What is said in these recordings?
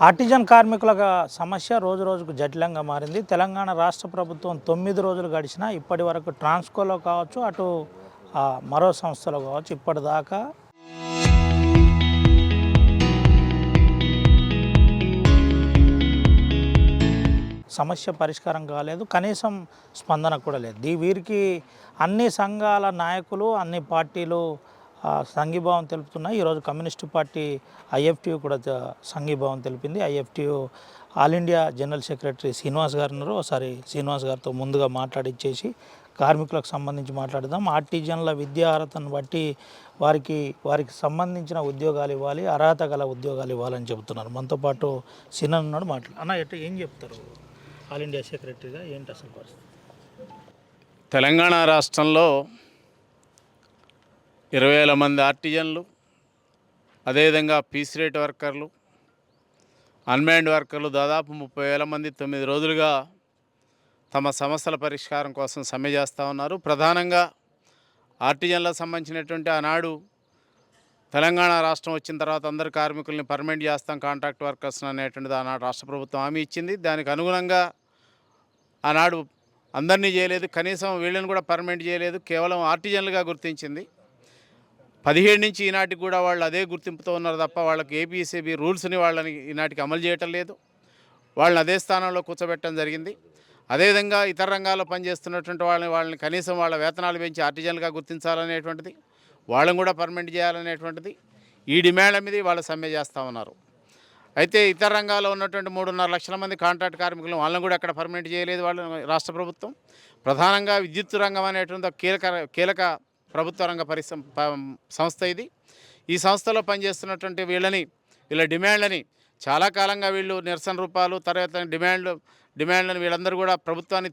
Artisan కార్మికుల సమస్య రోజు రోజుకు జటిలంగా మారింది. తెలంగాణ రాష్ట్ర ప్రభుత్వం 9 రోజులు గడిచినా ఇప్పటి వరకు ట్రాన్స్కోలో కావచ్చు, అటు మరో సంస్థలో కావచ్చు, ఇప్పటిదాకా సమస్య పరిష్కారం కాలేదు. కనీసం స్పందన కూడా లేదు. వీరికి అన్ని సంఘాల నాయకులు, అన్ని పార్టీలు సంఘీభావం తెలుపుతున్నాయి. ఈరోజు కమ్యూనిస్టు పార్టీ ఐఎఫ్టియు కూడా సంఘీభావం తెలిపింది. IFTU all India general secretary Srinivas గారు ఉన్నారు. ఒకసారి శ్రీనివాస్ గారితో ముందుగా మాట్లాడిచ్చేసి కార్మికులకు సంబంధించి మాట్లాడదాం. ఆర్టిజన్ల విద్యా అర్హతను బట్టి వారికి సంబంధించిన ఉద్యోగాలు ఇవ్వాలి, అర్హత గల ఉద్యోగాలు ఇవ్వాలని చెబుతున్నారు. మనతో పాటు సిన్న ఉన్నాడు. అన్న ఏం చెప్తారు ఆల్ ఇండియా సెక్రటరీగా, ఏంటి అసలు పరిస్థితి? తెలంగాణ రాష్ట్రంలో 20,000 మంది ఆర్టిజన్లు, అదేవిధంగా పీస్ రేట్ వర్కర్లు, అన్మ్యాన్డ్ వర్కర్లు దాదాపు 30,000 మంది 9 రోజులుగా తమ సమస్యల పరిష్కారం కోసం సమ్మె చేస్తూ ఉన్నారు. ప్రధానంగా ఆర్టిజన్లకు సంబంధించినటువంటి ఆనాడు తెలంగాణ రాష్ట్రం వచ్చిన తర్వాత అందరు కార్మికుల్ని పర్మనెంట్ చేస్తాం, కాంట్రాక్ట్ వర్కర్స్ అనేటువంటిది ఆనాడు రాష్ట్ర ప్రభుత్వం హామీ ఇచ్చింది. దానికి అనుగుణంగా ఆనాడు అందరినీ చేయలేదు, కనీసం వీళ్ళని కూడా పర్మనెంట్ చేయలేదు, కేవలం ఆర్టిజన్లుగా గుర్తించింది. 17 నుంచి ఈనాటికి కూడా వాళ్ళు అదే గుర్తింపుతో ఉన్నారు తప్ప వాళ్ళకి ఏపీఎస్ఏబీ రూల్స్ని వాళ్ళని ఈనాటికి అమలు చేయటం లేదు. వాళ్ళని అదే స్థానంలో కూర్చోబెట్టడం జరిగింది. అదేవిధంగా ఇతర రంగాల్లో పనిచేస్తున్నటువంటి వాళ్ళని కనీసం వాళ్ళ వేతనాలు పెంచి ఆర్టిజన్లుగా గుర్తించాలనేటువంటిది, వాళ్ళని కూడా పర్మనెంట్ చేయాలనేటువంటిది, ఈ డిమాండ్ల మీద వాళ్ళు సమ్మె చేస్తూ ఉన్నారు. అయితే ఇతర రంగాల్లో ఉన్నటువంటి 3.5 లక్షల మంది కాంట్రాక్ట్ కార్మికులను వాళ్ళని కూడా అక్కడ పర్మనెంట్ చేయలేదు రాష్ట్ర ప్రభుత్వం. ప్రధానంగా విద్యుత్ రంగం అనేటువంటి కీలక ప్రభుత్వ రంగ సంస్థ ఇది. ఈ సంస్థలో పనిచేస్తున్నటువంటి వీళ్ళ డిమాండ్లని చాలా కాలంగా వీళ్ళు నిరసన రూపాలు, తర్వాత డిమాండ్లను వీళ్ళందరూ కూడా ప్రభుత్వాన్ని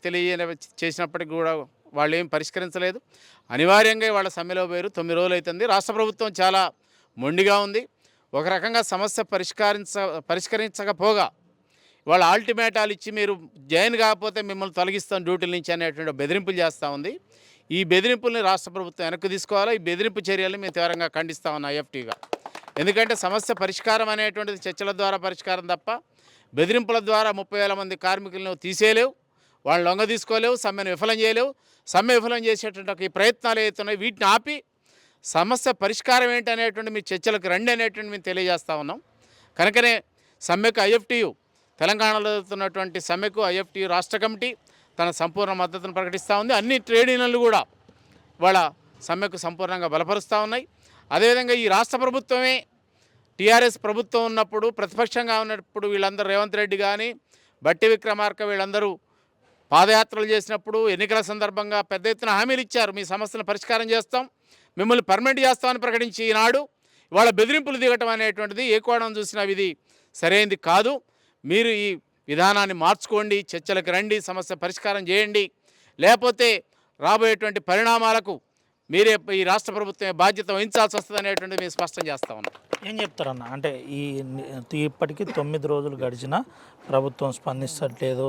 చేసినప్పటికీ కూడా వాళ్ళు ఏం పరిష్కరించలేదు. అనివార్యంగా వాళ్ళ సమ్మెలో పోయారు. 9 రోజులు అవుతుంది. రాష్ట్ర ప్రభుత్వం చాలా మొండిగా ఉంది. ఒక రకంగా సమస్య పరిష్కరించకపోగా వాళ్ళ అల్టిమేటాలు ఇచ్చి మీరు జాయిన్ కాకపోతే మిమ్మల్ని తొలగిస్తాం డ్యూటీల నుంచి అనేటువంటి బెదిరింపులు చేస్తూ ఉంది. ఈ బెదిరింపుల్ని రాష్ట్ర ప్రభుత్వం వెనక్కి తీసుకోవాలా. ఈ బెదిరింపు చర్యలను మేము తీవ్రంగా ఖండిస్తూ ఉన్నాం ఐఎఫ్టీగా. ఎందుకంటే సమస్య పరిష్కారం అనేటువంటిది చర్చల ద్వారా పరిష్కారం తప్ప బెదిరింపుల ద్వారా 30,000 మంది కార్మికులను తీసేయలేవు, వాళ్ళు లొంగ తీసుకోలేవు, సమ్మెను విఫలం చేయలేవు. సమ్మె విఫలం చేసేటువంటి ఈ ప్రయత్నాలు ఏవైతున్నాయి వీటిని ఆపి సమస్య పరిష్కారం ఏంటి అనేటువంటి మీ చర్చలకు రండి అనేటువంటి మేము తెలియజేస్తూ ఉన్నాం. కనుకనే సమ్మెకు ఐఎఫ్టియు, తెలంగాణలో జరుగుతున్నటువంటి సమ్మెకు ఐఎఫ్టియు రాష్ట్ర కమిటీ తన సంపూర్ణ మద్దతును ప్రకటిస్తూ ఉంది. అన్ని ట్రేడ్ యూనియన్లు కూడా వాళ్ళ సమ్మెకు సంపూర్ణంగా బలపరుస్తూ ఉన్నాయి. అదేవిధంగా ఈ రాష్ట్ర ప్రభుత్వమే టీఆర్ఎస్ ప్రభుత్వం ఉన్నప్పుడు, ప్రతిపక్షంగా ఉన్నప్పుడు వీళ్ళందరూ రేవంత్ రెడ్డి కానీ, బట్టి విక్రమార్క వీళ్ళందరూ పాదయాత్రలు చేసినప్పుడు ఎన్నికల సందర్భంగా పెద్ద ఎత్తున హామీలు ఇచ్చారు. మీ సమస్యను పరిష్కారం చేస్తాం, మిమ్మల్ని పర్మనెంట్ చేస్తామని ప్రకటించి ఈనాడు వాళ్ళ బెదిరింపులు దిగటం అనేటువంటిది ఏ కోణం చూసినా ఇది సరైనది కాదు. మీరు ఈ విధానాన్ని మార్చుకోండి, చర్చలకు రండి, సమస్య పరిష్కారం చేయండి, లేకపోతే రాబోయేటువంటి పరిణామాలకు మీరే ఈ రాష్ట్ర ప్రభుత్వమే బాధ్యత వహించాల్సి వస్తుంది అనేటువంటిది మేము స్పష్టం చేస్తా ఉన్నాం. ఏం చెప్తారన్న? అంటే ఇప్పటికీ 9 రోజులు గడిచినా ప్రభుత్వం స్పందించట్లేదు,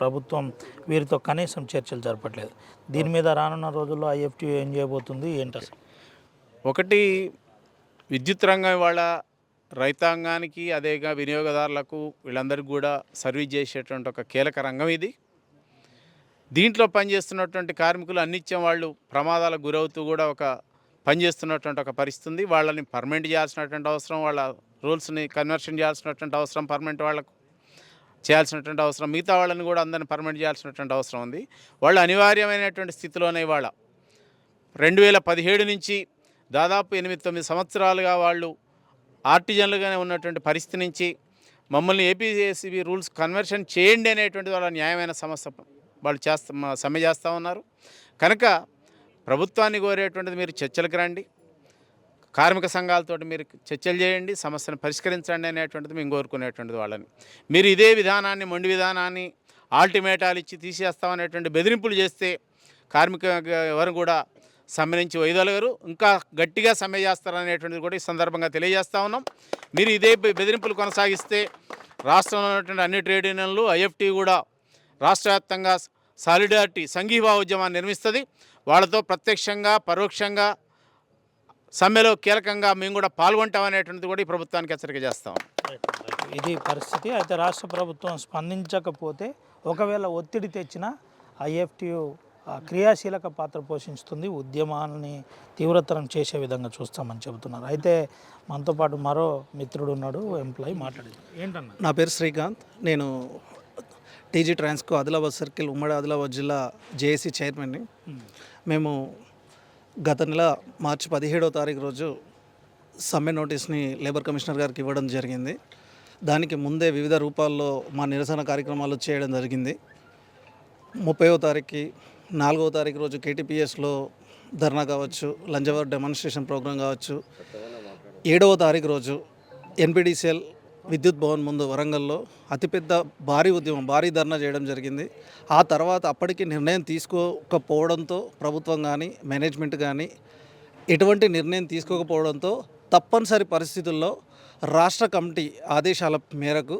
ప్రభుత్వం వీరితో కనీసం చర్చలు జరపట్లేదు. దీని మీద రానున్న రోజుల్లో ఐఎఫ్టీ ఏం చేయబోతుంది, ఏంటి అసలు? ఒకటి, విద్యుత్ రంగం ఇవాళ రైతాంగానికి, అదేగా వినియోగదారులకు వీళ్ళందరికీ కూడా సర్వీస్ చేసేటువంటి ఒక కీలక రంగం ఇది. దీంట్లో పనిచేస్తున్నటువంటి కార్మికులు అన్నిత్యం వాళ్ళు ప్రమాదాలకు గురవుతూ కూడా పనిచేస్తున్నటువంటి ఒక పరిస్థితి. వాళ్ళని పర్మనెంట్ చేయాల్సినటువంటి అవసరం, వాళ్ళ రూల్స్ని కన్వర్షన్ చేయాల్సినటువంటి అవసరం, పర్మనెంట్ వాళ్ళకు చేయాల్సినటువంటి అవసరం, మిగతా వాళ్ళని కూడా అందరిని పర్మనెంట్ చేయాల్సినటువంటి అవసరం ఉంది. వాళ్ళు అనివార్యమైనటువంటి స్థితిలోనే ఇవాళ 2017 నుంచి దాదాపు 8-9 సంవత్సరాలుగా వాళ్ళు ఆర్టిజన్లుగానే ఉన్నటువంటి పరిస్థితి నుంచి మమ్మల్ని ఏపీఎస్సీబీ రూల్స్ కన్వర్షన్ చేయండి అనేటువంటి వాళ్ళ న్యాయమైన సమస్య వాళ్ళు సమ్మె చేస్తూ ఉన్నారు. కనుక ప్రభుత్వాన్ని కోరేటువంటిది మీరు చర్చలకు రండి, కార్మిక సంఘాలతో మీరు చర్చలు చేయండి, సమస్యను పరిష్కరించండి అనేటువంటిది మేము కోరుకునేటువంటిది వాళ్ళని. మీరు ఇదే విధానాన్ని, మొండి విధానాన్ని ఆల్టిమేటాలు ఇచ్చి తీసేస్తామనేటువంటి బెదిరింపులు చేస్తే కార్మిక ఎవరు కూడా సమ్మె నుంచి వైదొలగరు, ఇంకా గట్టిగా సమ్మె చేస్తారనేటువంటిది కూడా ఈ సందర్భంగా తెలియజేస్తూ ఉన్నాం. మీరు ఇదే బెదిరింపులు కొనసాగిస్తే రాష్ట్రంలో ఉన్నటువంటి అన్ని ట్రేడ్ యూనియన్లు, ఐఎఫ్టీ కూడా రాష్ట్ర వ్యాప్తంగా సాలిడారిటీ సంఘీభావ ఉద్యమాన్ని నిర్మిస్తుంది. వాళ్ళతో ప్రత్యక్షంగా పరోక్షంగా సమ్మెలో కీలకంగా మేము కూడా పాల్గొంటామనేటువంటిది కూడా ఈ ప్రభుత్వానికి హెచ్చరిక చేస్తాం. ఇది పరిస్థితి. అయితే రాష్ట్ర ప్రభుత్వం స్పందించకపోతే ఒకవేళ ఒత్తిడి తెచ్చిన ఐఎఫ్టియు క్రియాశీలక పాత్ర పోషిస్తుంది, ఉద్యమాన్ని తీవ్రతరం చేసే విధంగా చూస్తామని చెబుతున్నారు. అయితే మనతో పాటు మరో మిత్రుడు ఉన్నాడు, ఎంప్లాయీ, మాట్లాడేది ఏంటన్నా. నా పేరు శ్రీకాంత్. నేను టీజీ ట్రాన్స్కో ఆదిలాబాద్ సర్కిల్ ఉమ్మడి ఆదిలాబాద్ జిల్లా జేఏసీ చైర్మన్ని. మేము గత నెల మార్చి 17వ తారీఖు రోజు సమ్మె నోటీస్ని లేబర్ కమిషనర్ గారికి ఇవ్వడం జరిగింది. దానికి ముందే వివిధ రూపాల్లో మా నిరసన కార్యక్రమాలు చేయడం జరిగింది. 30వ తారీఖుకి 4వ తారీఖు రోజు కేటీపీఎస్లో ధర్నా కావచ్చు, లంచ్ అవర్ డెమాన్స్ట్రేషన్ ప్రోగ్రాం కావచ్చు, 7వ తారీఖు రోజు ఎన్పిడిసిఎల్ విద్యుత్ భవన్ ముందు వరంగల్లో అతిపెద్ద భారీ ఉద్యమం, భారీ ధర్నా చేయడం జరిగింది. ఆ తర్వాత అప్పటికి నిర్ణయం తీసుకోకపోవడంతో ప్రభుత్వం కానీ మేనేజ్మెంట్ కానీ ఎటువంటి నిర్ణయం తీసుకోకపోవడంతో తప్పనిసరి పరిస్థితుల్లో రాష్ట్ర కమిటీ ఆదేశాల మేరకు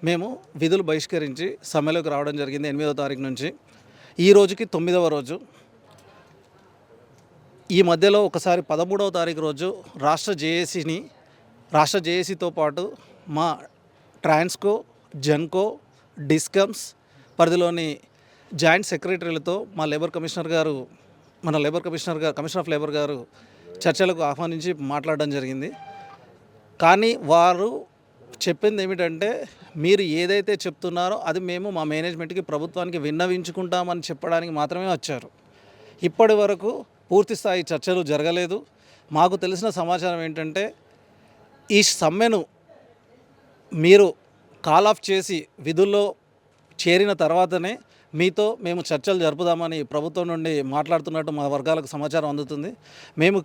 మేము విధులు బహిష్కరించి సమ్మెలోకి రావడం జరిగింది 8వ తారీఖు నుంచి. ఈ రోజుకి 9వ రోజు. ఈ మధ్యలో ఒకసారి 13వ తారీఖు రోజు రాష్ట్ర జేఏసీతో పాటు మా ట్రాన్స్కో, జెన్కో, డిస్కమ్స్ పరిధిలోని జాయింట్ సెక్రటరీలతో మా లేబర్ కమిషనర్ గారు, కమిషనర్ ఆఫ్ లేబర్ గారు చర్చలకు ఆహ్వానించి మాట్లాడడం జరిగింది. కానీ వారు చెప్పింది ఏమిటంటే, మీరు ఏదైతే చెప్తున్నారో అది మేము మా మేనేజ్మెంట్కి, ప్రభుత్వానికి విన్నవించుకుంటామని చెప్పడానికి మాత్రమే వచ్చారు. ఇప్పటి వరకు పూర్తి స్థాయి చర్చలు జరగలేదు. మాకు తెలిసిన సమాచారం ఏంటంటే, ఈ సమ్మెను మీరు కాల్ ఆఫ్ చేసి విధుల్లో చేరిన తర్వాతనే మీతో మేము చర్చలు జరుపుదామని ప్రభుత్వం నుండి మాట్లాడుతున్నట్టు మా వర్గాలకు సమాచారం అందుతుంది. మేము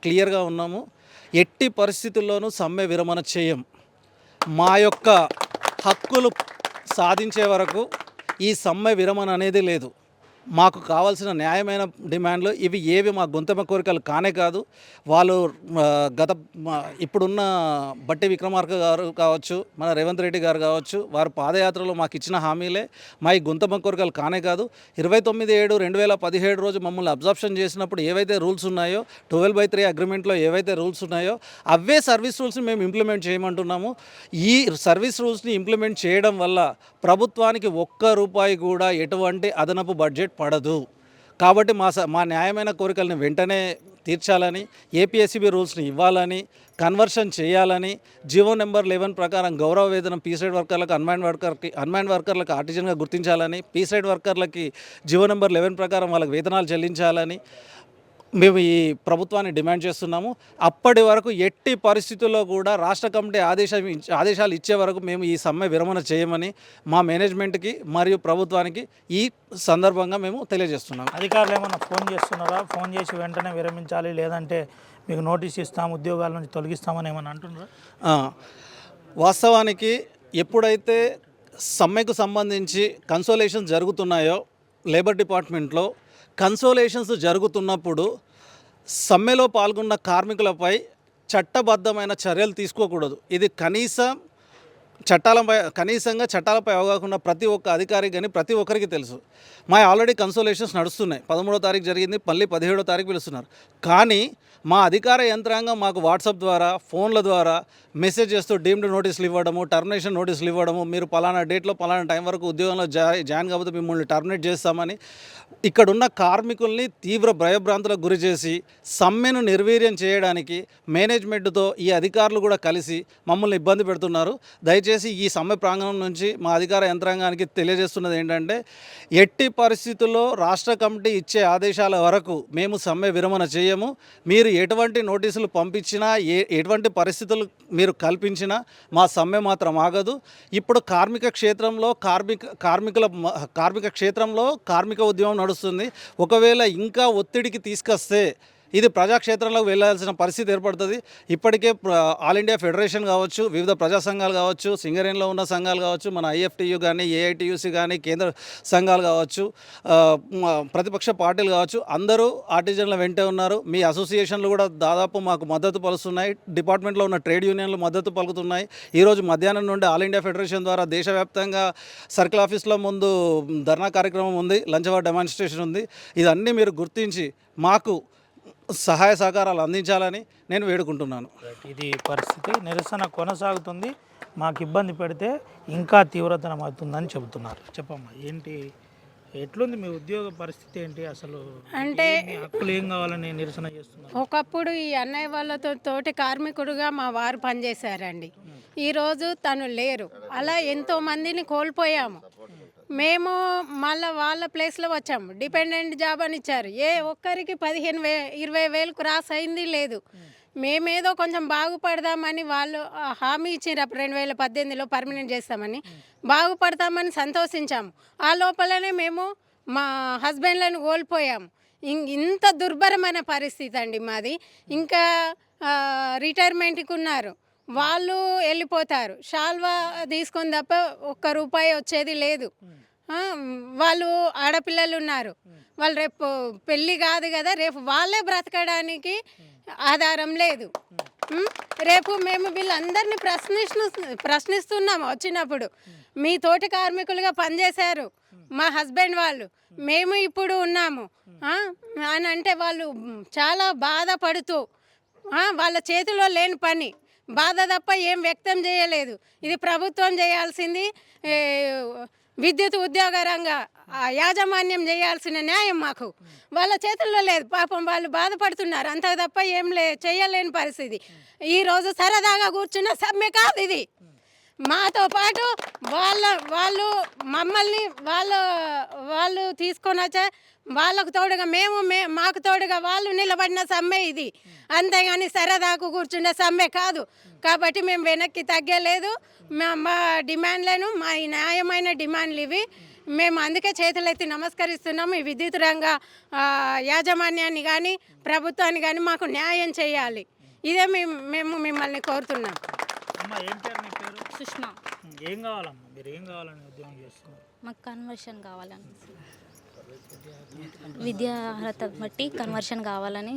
క్లియర్గా ఉన్నాము. ఎట్టి పరిస్థితుల్లోనూ సమ్మె విరమణ చేయం. మా యొక్క హక్కులు సాధించే వరకు ఈ సమ్మె విరమణ అనేది లేదు. మాకు కావాల్సిన న్యాయమైన డిమాండ్లు ఇవి ఏవి మా గొంతెమ్మ కోరికలు కానే కాదు. వాళ్ళు ఇప్పుడున్న బట్టి విక్రమార్క గారు కావచ్చు, మన రేవంత్ రెడ్డి గారు కావచ్చు, వారు పాదయాత్రలో మాకు ఇచ్చిన హామీలే మా ఈ గొంతెమ్మ కోరికలు కానే కాదు. 29/7/2017 రోజు మమ్మల్ని అబ్జర్ప్షన్ చేసినప్పుడు ఏవైతే రూల్స్ ఉన్నాయో, 12/3 అగ్రిమెంట్లో ఏవైతే రూల్స్ ఉన్నాయో అవే సర్వీస్ రూల్స్ని మేము ఇంప్లిమెంట్ చేయమంటున్నాము. ఈ సర్వీస్ రూల్స్ని ఇంప్లిమెంట్ చేయడం వల్ల ప్రభుత్వానికి ₹1 కూడా ఎటువంటి అదనపు బడ్జెట్ పడదు. కాబట్టి మా న్యాయమైన కోరికలను వెంటనే తీర్చాలని, ఏపీఎస్సీబీ రూల్స్ని ఇవ్వాలని, కన్వర్షన్ చేయాలని, జీవో నెంబర్ 11 ప్రకారం గౌరవ వేతనం పీసైడ్ వర్కర్లకు, అన్మాన్డ్ వర్కర్లకు ఆర్టిజన్గా గుర్తించాలని, పీసైడ్ వర్కర్లకి జీవో నెంబర్ 11 ప్రకారం వాళ్ళకి వేతనాలు చెల్లించాలని మేము ఈ ప్రభుత్వాన్ని డిమాండ్ చేస్తున్నాము. అప్పటి వరకు ఎట్టి పరిస్థితుల్లో కూడా రాష్ట్ర కమిటీ ఆదేశాలు ఇచ్చే వరకు మేము ఈ సమ్మె విరమణ చేయమని మా మేనేజ్మెంట్కి మరియు ప్రభుత్వానికి ఈ సందర్భంగా మేము తెలియజేస్తున్నాము. అధికారులు ఏమన్నా ఫోన్ చేస్తున్నారా? ఫోన్ చేసి వెంటనే విరమించాలి, లేదంటే మీకు నోటీస్ ఇస్తాం, ఉద్యోగాల నుంచి తొలగిస్తామని ఏమన్నా అంటున్నారా? వాస్తవానికి ఎప్పుడైతే సమ్మెకు సంబంధించి కన్సోలేషన్స్ జరుగుతున్నాయో లేబర్ డిపార్ట్మెంట్లో, కన్సోలేషన్స్ జరుగుతున్నప్పుడు సమ్మెలో పాల్గొన్న కార్మికులపై చట్టబద్ధమైన చర్యలు తీసుకోకూడదు. ఇది కనీసంగా చట్టాలపై అవగాహన ప్రతి ఒక్క అధికారికి కానీ ప్రతి ఒక్కరికి తెలుసు. మా ఆల్రెడీ కన్సోలేషన్స్ నడుస్తున్నాయి. 13వ తారీఖు జరిగింది, మళ్ళీ 17వ తారీఖు పిలుస్తున్నారు. కానీ మా అధికార యంత్రాంగం మాకు వాట్సాప్ ద్వారా, ఫోన్ల ద్వారా మెసేజ్ చేస్తూ డీమ్డ్ నోటీసులు ఇవ్వడము, టర్మినేషన్ నోటీసులు ఇవ్వడము, మీరు పలానా డేట్లో పలానా టైం వరకు ఉద్యోగంలో జాయిన్ కాకపోతే మిమ్మల్ని టర్మినేట్ చేస్తామని ఇక్కడున్న కార్మికుల్ని తీవ్ర భయభ్రాంతులకు గురి చేసి సమ్మెను నిర్వీర్యం చేయడానికి మేనేజ్మెంట్తో ఈ అధికారులు కూడా కలిసి మమ్మల్ని ఇబ్బంది పెడుతున్నారు. దయచేసి ఈ సమ్మె ప్రాంగణం నుంచి మా అధికార యంత్రాంగానికి తెలియజేస్తున్నది ఏంటంటే, ఎట్టి పరిస్థితుల్లో రాష్ట్ర కమిటీ ఇచ్చే ఆదేశాల వరకు మేము సమ్మె విరమణ చేయము. మీరు ఎటువంటి నోటీసులు పంపించినా, ఎటువంటి పరిస్థితులు మీరు కల్పించినా మా సమ్మె మాత్రం ఆగదు. ఇప్పుడు కార్మిక క్షేత్రంలో కార్మిక ఉద్యమం నడుస్తుంది. ఒకవేళ ఇంకా ఒత్తిడికి తీసుకొస్తే ఇది ప్రజాక్షేత్రంలోకి వెళ్ళాల్సిన పరిస్థితి ఏర్పడుతుంది. ఇప్పటికే ఆల్ ఇండియా ఫెడరేషన్ కావచ్చు, వివిధ ప్రజా సంఘాలు కావచ్చు, సింగరేణిలో ఉన్న సంఘాలు కావచ్చు, మన ఐఎఫ్టియు కానీ, ఏఐటియుసి కానీ, కేంద్ర సంఘాలు కావచ్చు, ప్రతిపక్ష పార్టీలు కావచ్చు, అందరూ ఆర్టిజన్ల వెంటే ఉన్నారు. మీ అసోసియేషన్లు కూడా దాదాపు మాకు మద్దతు పలుస్తున్నాయి. డిపార్ట్మెంట్లో ఉన్న ట్రేడ్ యూనియన్లు మద్దతు పలుకుతున్నాయి. ఈరోజు మధ్యాహ్నం నుండి ఆల్ ఇండియా ఫెడరేషన్ ద్వారా దేశవ్యాప్తంగా సర్కిల్ ఆఫీస్లో ముందు ధర్నా కార్యక్రమం ఉంది, లంచ్ అవర్ డెమాన్స్ట్రేషన్ ఉంది. ఇదన్నీ మీరు గుర్తించి మాకు సహాయ సహకారాలు అందించాలని నేను వేడుకుంటున్నాను. ఇది పరిస్థితి. నిరసన కొనసాగుతుంది. మాకు ఇబ్బంది పెడితే ఇంకా తీవ్రతరం అవుతుందని చెబుతున్నారు. చెప్పమ్మా, ఏంటి ఎట్లుంది మీ ఉద్యోగ పరిస్థితి ఏంటి అసలు? అంటే మీ హక్కులు ఏం కావాలని నిరసన చేస్తున్నారు? ఒకప్పుడు ఈ అన్నయ్య వాళ్ళతో తోటి కార్మికుడుగా మా వారు పనిచేశారండి. ఈరోజు తను లేరు. అలా ఎంతో మందిని కోల్పోయాము. మేము మళ్ళీ వాళ్ళ ప్లేస్లో వచ్చాము. డిపెండెంట్ జాబ్ అని ఇచ్చారు. ఏ ఒక్కరికి 15,000 20,000 క్రాస్ అయింది లేదు. మేమేదో కొంచెం బాగుపడదామని వాళ్ళు హామీ ఇచ్చారు. 2018లో పర్మనెంట్ చేస్తామని, బాగుపడతామని సంతోషించాము. ఆ లోపలనే మేము మా హస్బెండ్లను కోల్పోయాము. ఇంత దుర్భరమైన పరిస్థితి అండి మాది. ఇంకా రిటైర్మెంట్కి ఉన్నారు, వాళ్ళు వెళ్ళిపోతారు. షాల్వా తీసుకొని తప్ప ₹1 వచ్చేది లేదు. వాళ్ళు ఆడపిల్లలు ఉన్నారు, వాళ్ళు రేపు పెళ్ళి కాదు కదా, రేపు వాళ్ళే బ్రతకడానికి ఆధారం లేదు. రేపు మేము వీళ్ళందరినీ ప్రశ్నిస్తున్నాము. వచ్చినప్పుడు మీ తోటి కార్మికులుగా పనిచేశారు మా హస్బెండ్ వాళ్ళు, మేము ఇప్పుడు ఉన్నాము అని అంటే వాళ్ళు చాలా బాధపడుతూ వాళ్ళ చేతిలో లేని పని బాధ తప్ప ఏం వ్యక్తం చేయలేదు. ఇది ప్రభుత్వం చేయాల్సింది, విద్యుత్ ఉద్యోగ రంగ యాజమాన్యం చేయాల్సిన న్యాయం మాకు వాళ్ళ చేతుల్లో లేదు. పాపం వాళ్ళు బాధపడుతున్నారు, అంత తప్ప ఏం చేయలేని పరిస్థితి. ఈరోజు సరదాగా కూర్చున్న సమ్మె కాదు ఇది. మాతో పాటు వాళ్ళు మమ్మల్ని వాళ్ళు తీసుకొని వచ్చే వాళ్ళకు తోడుగా మాకు తోడుగా వాళ్ళు నిలబడిన సమ్మె ఇది, అంతేగాని సరదాకు కూర్చున్న సమ్మె కాదు. కాబట్టి మేము వెనక్కి తగ్గలేదు. మా డిమాండ్లను, మా న్యాయమైన డిమాండ్లు ఇవి. మేము అందుకే చేతులెత్తి నమస్కరిస్తున్నాము. ఈ విద్యుత్ రంగ యాజమాన్యాన్ని కానీ ప్రభుత్వాన్ని కానీ మాకు న్యాయం చేయాలి. ఇదే మేము మిమ్మల్ని కోరుతున్నాం. అమ్మా, ఏం పేరు నీ పేరు? సుష్మా. ఏం కావాలమ్మా, మీరు ఏం కావాలని ఉద్యోగం చేస్తున్నారు? మాకు కన్వర్షన్ కావాలని, విద్యా అర్హత బట్టి కన్వర్షన్ కావాలని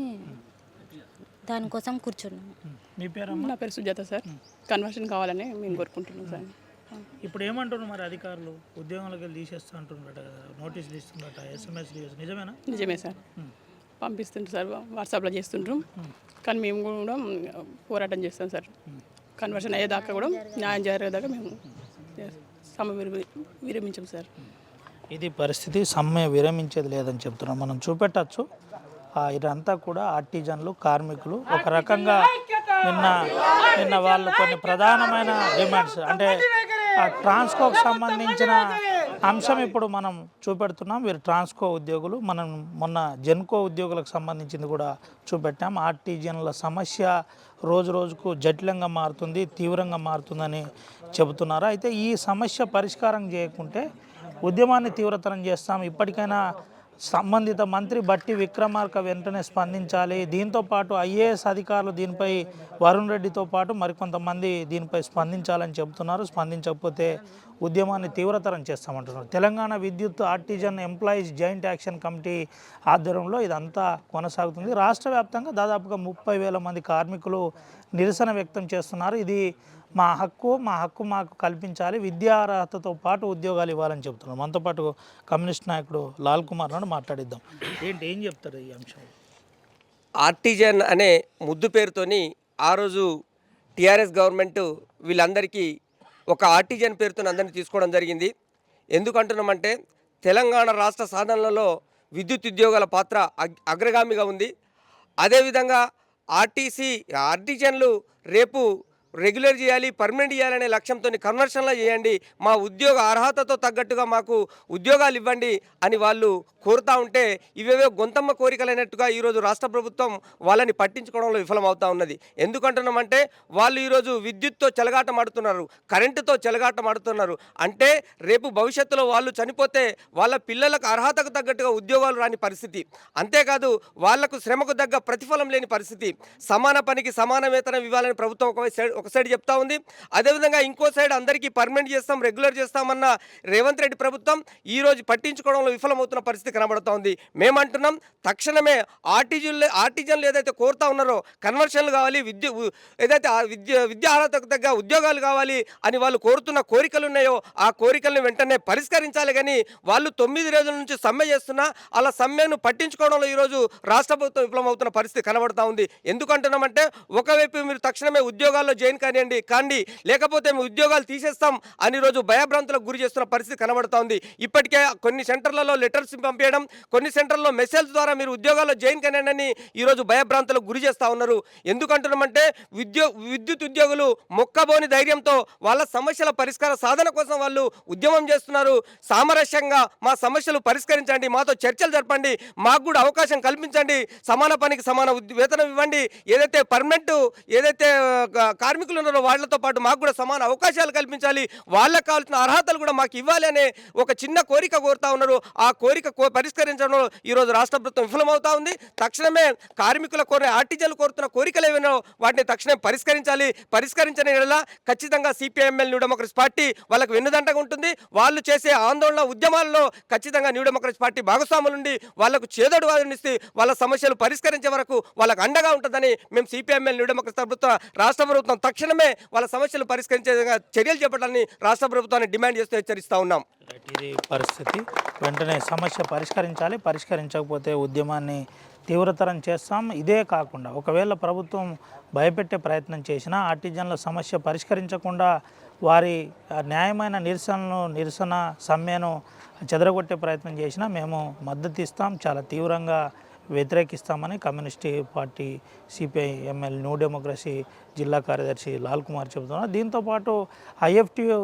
దానికోసం కూర్చున్నాము. మీ పేరమ్మా? నా పేరు సుజాత సార్. కన్వర్షన్ కావాలని మేము కోరుకుంటున్నాం సార్. ఇప్పుడు ఏమంటున్నారు మరి అధికారులు? ఉద్యోగంలోకి వెళ్ళి తీసేస్తా అంటున్నారట కదా, నోటీసులు ఇస్తుందట, SMS నిజమేనా? నిజమే సార్, పంపిస్తుంటారు సార్, వాట్సాప్లో చేస్తుంటారు. కానీ మేము కూడా పోరాటం చేస్తాం సార్. కన్వర్షన్ అయ్యేదాకా కూడా న్యాయం జరిగేదాకా మేము సమ్మె విరమించాం సార్. ఇది పరిస్థితి, సమ్మె విరమించేది లేదని చెప్తున్నాం. మనం చూపెట్టచ్చు. ఇదంతా కూడా ఆర్టిజన్లు, కార్మికులు ఒక రకంగా నిన్న వాళ్ళు కొన్ని ప్రధానమైన డిమాండ్స్, అంటే ట్రాన్స్కోకు సంబంధించిన అంశం ఇప్పుడు మనం చూపెడుతున్నాం. వీరు ట్రాన్స్కో ఉద్యోగులు. మనం మొన్న జెన్కో ఉద్యోగులకు సంబంధించింది కూడా చూపెట్టాం. ఆర్టిజన్ల సమస్య రోజు రోజుకు జటిలంగా మారుతుంది, తీవ్రంగా మారుతుందని చెబుతున్నారు. అయితే ఈ సమస్య పరిష్కారం చేయకుంటే ఉద్యమాన్ని తీవ్రతరం చేస్తాం. ఇప్పటికైనా సంబంధిత మంత్రి బట్టి విక్రమార్క వెంటనే స్పందించాలి. దీంతోపాటు IAS అధికారులు దీనిపై వరుణ్ రెడ్డితో పాటు మరికొంతమంది దీనిపై స్పందించాలని చెబుతున్నారు. స్పందించకపోతే ఉద్యమాన్ని తీవ్రతరం చేస్తామంటున్నారు. తెలంగాణ విద్యుత్ artisan employees joint action committee ఆధ్వర్యంలో ఇదంతా కొనసాగుతుంది. రాష్ట్ర వ్యాప్తంగా దాదాపుగా 30,000 మంది కార్మికులు నిరసన వ్యక్తం చేస్తున్నారు. ఇది మా హక్కు మాకు కల్పించాలి, విద్యా అర్హతతో పాటు ఉద్యోగాలు ఇవ్వాలని చెబుతున్నాం. మనతో పాటు కమ్యూనిస్ట్ నాయకుడు లాల్ కుమార్ నాడు మాట్లాడిద్దాం. ఏం చెప్తారు ఈ అంశం? ఆర్టిజన్ అనే ముద్దు పేరుతోని ఆ రోజు టీఆర్ఎస్ గవర్నమెంట్ వీళ్ళందరికీ ఒక ఆర్టిజన్ పేరుతో అందరినీ తీసుకోవడం జరిగింది. ఎందుకంటున్నామంటే తెలంగాణ రాష్ట్ర సాధనలలో విద్యుత్ ఉద్యోగాల పాత్ర అగ్రగామిగా ఉంది. అదేవిధంగా ఆర్టిజన్లు రేపు రెగ్యులర్ చేయాలి, పర్మనెంట్ చేయాలనే లక్ష్యంతో కన్వర్షన్లో చేయండి, మా ఉద్యోగ అర్హతతో తగ్గట్టుగా మాకు ఉద్యోగాలు ఇవ్వండి అని వాళ్ళు కోరుతూ ఉంటే ఇవేవో గొంతమ్మ కోరికలైనట్టుగా ఈరోజు రాష్ట్ర ప్రభుత్వం వాళ్ళని పట్టించుకోవడంలో విఫలమవుతూ ఉన్నది. ఎందుకంటున్నామంటే వాళ్ళు ఈరోజు విద్యుత్తో చెలగాటమాడుతున్నారు, కరెంటుతో చెలగాటమాడుతున్నారు. అంటే రేపు భవిష్యత్తులో వాళ్ళు చనిపోతే వాళ్ళ పిల్లలకు అర్హతకు తగ్గట్టుగా ఉద్యోగాలు రాని పరిస్థితి. అంతేకాదు వాళ్లకు శ్రమకు తగ్గ ప్రతిఫలం లేని పరిస్థితి. సమాన పనికి సమాన వేతనం ఇవ్వాలని ప్రభుత్వం ఒక సైడ్ చెప్తా ఉంది. అదేవిధంగా ఇంకో సైడ్ అందరికీ పర్మనెంట్ చేస్తాం, రెగ్యులర్ చేస్తామన్న రేవంత్ రెడ్డి ప్రభుత్వం ఈరోజు పట్టించుకోవడంలో విఫలమవుతున్న పరిస్థితి కనబడుతూ ఉంది. మేమంటున్నాం తక్షణమే ఆర్టిజన్లు ఏదైతే కోరుతా ఉన్నారో కన్వర్షన్లు కావాలి, విద్యా అర్హతకు తగ్గ ఉద్యోగాలు కావాలి అని వాళ్ళు కోరుతున్న కోరికలు ఉన్నాయో ఆ కోరికలను వెంటనే పరిష్కరించాలి. కానీ వాళ్ళు 9 రోజుల నుంచి సమ్మె చేస్తున్నా అలా సమ్మెను పట్టించుకోవడంలో ఈరోజు రాష్ట్ర ప్రభుత్వం విఫలమవుతున్న పరిస్థితి కనబడుతూ ఉంది. ఎందుకంటున్నామంటే ఒకవైపు మీరు తక్షణమే ఉద్యోగాల్లో జాయిన్ జాయిన్ కాండి లేకపోతే మీ ఉద్యోగాలు తీసేస్తాం అని రోజు భయభ్రాంతులకు గురి చేస్తున్న పరిస్థితి కనబడుతోంది. ఇప్పటికే కొన్ని సెంటర్లలో లెటర్స్ పంపించడం, కొన్ని సెంటర్లలో మెసేజ్ ద్వారా మీరు ఉద్యోగాల్లో జాయిన్ కానివ్వండి అని ఈరోజు భయభ్రాంతులకు గురి చేస్తూ ఉన్నారు. ఎందుకంటున్నామంటే విద్యుత్ ఉద్యోగులు మొక్కబోని ధైర్యంతో వాళ్ళ సమస్యల పరిష్కార సాధన కోసం వాళ్ళు ఉద్యమం చేస్తున్నారు. సామరస్యంగా మా సమస్యలు పరిష్కరించండి, మాతో చర్చలు జరపండి, మాకు కూడా అవకాశం కల్పించండి, సమాన పనికి సమాన వేతనం ఇవ్వండి, ఏదైతే పర్మనెంట్ ఏదైతే కార్మికులు ఉన్నారో వాళ్ళతో పాటు మాకు కూడా సమాన అవకాశాలు కల్పించాలి, వాళ్ళకు కావాల్సిన అర్హతలు కూడా మాకు ఇవ్వాలి అనే ఒక చిన్న కోరిక కోరుతా ఉన్నారు. ఆ కోరిక పరిష్కరించడంలో ఈరోజు రాష్ట్ర ప్రభుత్వం విఫలమవుతా ఉంది. తక్షణమే కార్మికుల ఆర్టిజన్లు కోరుతున్న కోరికలు ఏమైనా వాటిని తక్షణమే పరిష్కరించని యెడల ఖచ్చితంగా సిపిఐఎంఎల్ న్యూ డెమోక్రసీ పార్టీ వాళ్ళకు వెన్నుదండగా ఉంటుంది. వాళ్ళు చేసే ఆందోళన ఉద్యమాల్లో ఖచ్చితంగా న్యూ డెమోక్రసీ పార్టీ భాగస్వాములుండి వాళ్ళకు చేదోడు వాదనిస్తే వాళ్ళ సమస్యలు పరిష్కరించే వరకు వాళ్ళకు అండగా ఉంటుందని మేము సిపిఐఎంఎల్ న్యూ డెమోక్రసీ రాష్ట్ర ప్రభుత్వం తక్షణమే వాళ్ళ సమస్యలు పరిష్కరించే విధంగా చర్యలు చేపట్టాలని రాష్ట్ర ప్రభుత్వాన్ని డిమాండ్ చేస్తూ హెచ్చరిస్తూ ఉన్నాం. ఇది పరిస్థితి. వెంటనే సమస్య పరిష్కరించాలి. పరిష్కరించకపోతే ఉద్యమాన్ని తీవ్రతరం చేస్తాం. ఇదే కాకుండా ఒకవేళ ప్రభుత్వం భయపెట్టే ప్రయత్నం చేసినా ఆర్టిజన్ల సమస్య పరిష్కరించకుండా వారి న్యాయమైన నిరసన సమ్మెను చెదరగొట్టే ప్రయత్నం చేసినా మేము మద్దతు ఇస్తాం, చాలా తీవ్రంగా వ్యతిరేకిస్తామని communist party CPIML new democracy జిల్లా కార్యదర్శి లాల్ కుమార్ చెబుతున్నారు. దీంతోపాటు ఐఎఫ్టియు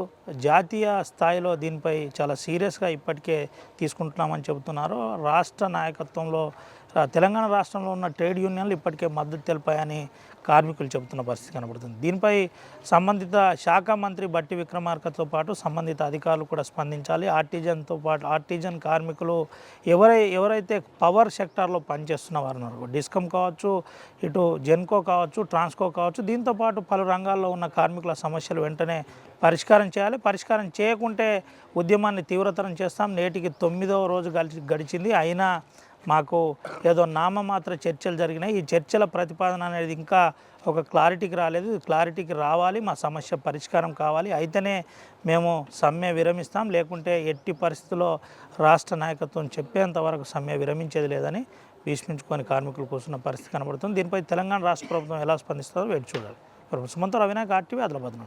జాతీయ స్థాయిలో దీనిపై చాలా సీరియస్గా ఇప్పటికే తీసుకుంటున్నామని చెబుతున్నారు. రాష్ట్ర నాయకత్వంలో తెలంగాణ రాష్ట్రంలో ఉన్న ట్రేడ్ యూనియన్లు ఇప్పటికే మద్దతు తెలిపాయని కార్మికులు చెబుతున్న పరిస్థితి కనబడుతుంది. దీనిపై సంబంధిత శాఖ మంత్రి బట్టి విక్రమార్కతో పాటు సంబంధిత అధికారులు కూడా స్పందించాలి. ఆర్టిజన్ కార్మికులు ఎవరైతే పవర్ సెక్టార్లో పనిచేస్తున్న వారు ఉన్నారు, డిస్కమ్ కావచ్చు, ఇటు జెన్కో కావచ్చు, ట్రాన్స్కో కావచ్చు, దీంతోపాటు పలు రంగాల్లో ఉన్న కార్మికుల సమస్యలు వెంటనే పరిష్కారం చేయాలి. పరిష్కారం చేయకుంటే ఉద్యమాన్ని తీవ్రతరం చేస్తాం. నేటికి 9వ రోజు గడిచింది, అయినా మాకు ఏదో నామమాత్ర చర్చలు జరిగినాయి. ఈ చర్చల ప్రతిపాదన అనేది ఇంకా ఒక క్లారిటీకి రాలేదు. క్లారిటీకి రావాలి, మా సమస్య పరిష్కారం కావాలి, అయితేనే మేము సమ్మె విరమిస్తాం, లేకుంటే ఎట్టి పరిస్థితుల్లో రాష్ట్ర నాయకత్వం చెప్పేంత వరకు సమ్మె విరమించేది లేదని భీష్మించుకొని కార్మికులు కూర్చున్న పరిస్థితి కనబడుతుంది. దీనిపై తెలంగాణ రాష్ట్ర ప్రభుత్వం ఎలా స్పందిస్తారో వేచి చూడాలి. సుమంత్ రవినాయక్, RTV, ఆదిలాబాద్.